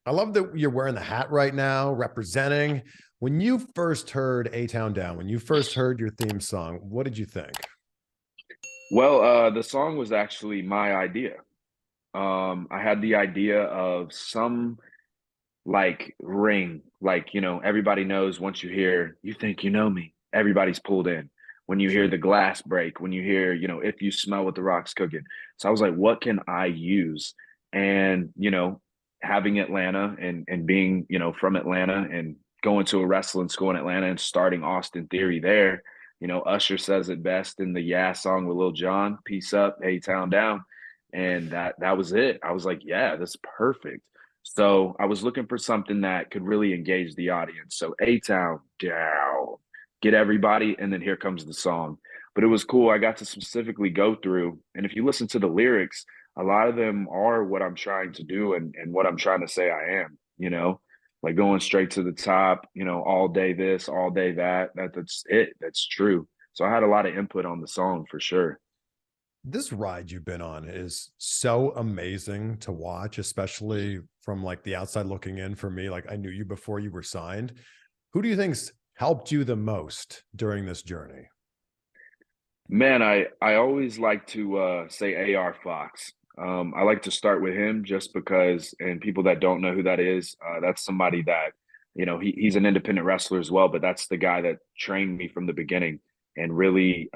I love that you're wearing the hat right now, representing. When you first heard A-Town Down, when you first heard your theme song, what did you think? Well, the song was actually my idea. I had the idea of some like ring, like, everybody knows once you hear, you think you know me, everybody's pulled in. When you hear Sure. the glass break, when you hear, if you smell what the rock's cooking. So I was like, what can I use? And, having Atlanta and being, from Atlanta and going to a wrestling school in Atlanta and starting Austin Theory there, Usher says it best in the Yeah song with Lil Jon, peace up, hey town down. And that was it. I was like, yeah, that's perfect. So I was looking for something that could really engage the audience. So A-Town down, get everybody, and then here comes the song. But it was cool. I got to specifically go through, and if you listen to the lyrics, a lot of them are what I'm trying to do and what I'm trying to say I am, like going straight to the top, all day this, all day that. That's it. That's true. So I had a lot of input on the song for sure. This ride you've been on is so amazing to watch, especially from like the outside looking in for me. Like I knew you before you were signed. Who do you think's helped you the most during this journey? Man, I always like to say AR Fox. I like to start with him just because, and people that don't know who that is, that's somebody that, he's an independent wrestler as well, but that's the guy that trained me from the beginning and really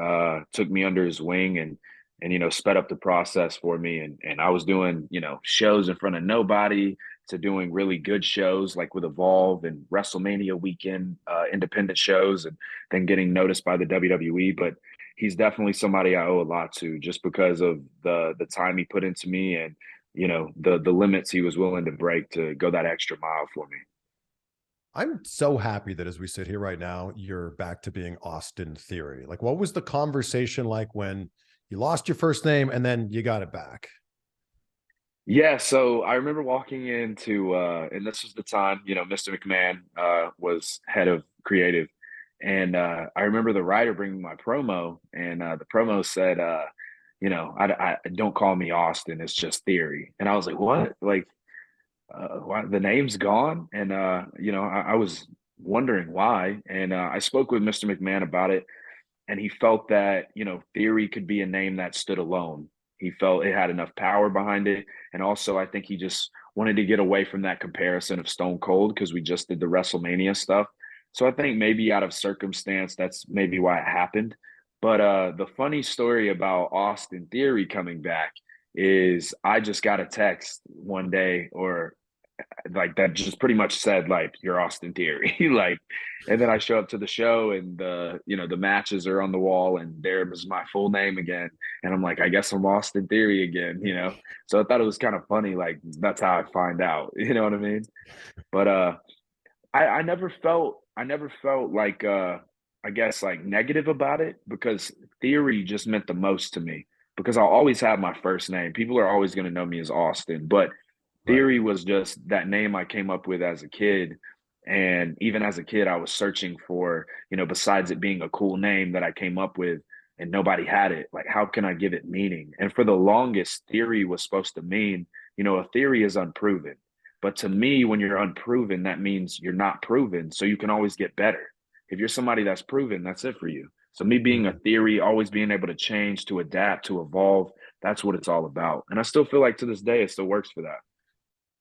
took me under his wing and sped up the process for me. And I was doing, shows in front of nobody to doing really good shows like with Evolve and WrestleMania weekend independent shows and then getting noticed by the WWE. But he's definitely somebody I owe a lot to just because of the time he put into me and the limits he was willing to break to go that extra mile for me. I'm so happy that as we sit here right now, you're back to being Austin Theory. Like, what was the conversation like when you lost your first name and then you got it back? Yeah, so I remember walking into and this was the time, Mr. McMahon was head of creative. And I remember the writer bringing my promo, and the promo said, I don't call me Austin, it's just Theory. And I was like, what? Like, why, the name's gone? And I was wondering why. And I spoke with Mr. McMahon about it, and he felt that Theory could be a name that stood alone. He felt it had enough power behind it, and also I think he just wanted to get away from that comparison of Stone Cold because we just did the WrestleMania stuff. So I think maybe out of circumstance, that's maybe why it happened. But the funny story about Austin Theory coming back is I just got a text one day or like that just pretty much said like you're Austin Theory like, and then I show up to the show and the matches are on the wall and there was my full name again, and I'm like, I guess I'm Austin Theory again. So I thought it was kind of funny, like that's how I find out. You know what I mean? But I never felt like I guess like negative about it because Theory just meant the most to me because I'll always have my first name. People are always going to know me as Austin, but Right. Theory was just that name I came up with as a kid. And even as a kid, I was searching for, besides it being a cool name that I came up with and nobody had it, like, how can I give it meaning? And for the longest, theory was supposed to mean, a theory is unproven. But to me, when you're unproven, that means you're not proven. So you can always get better. If you're somebody that's proven, that's it for you. So me being a Mhm. theory, always being able to change, to adapt, to evolve, that's what it's all about. And I still feel like to this day, it still works for that.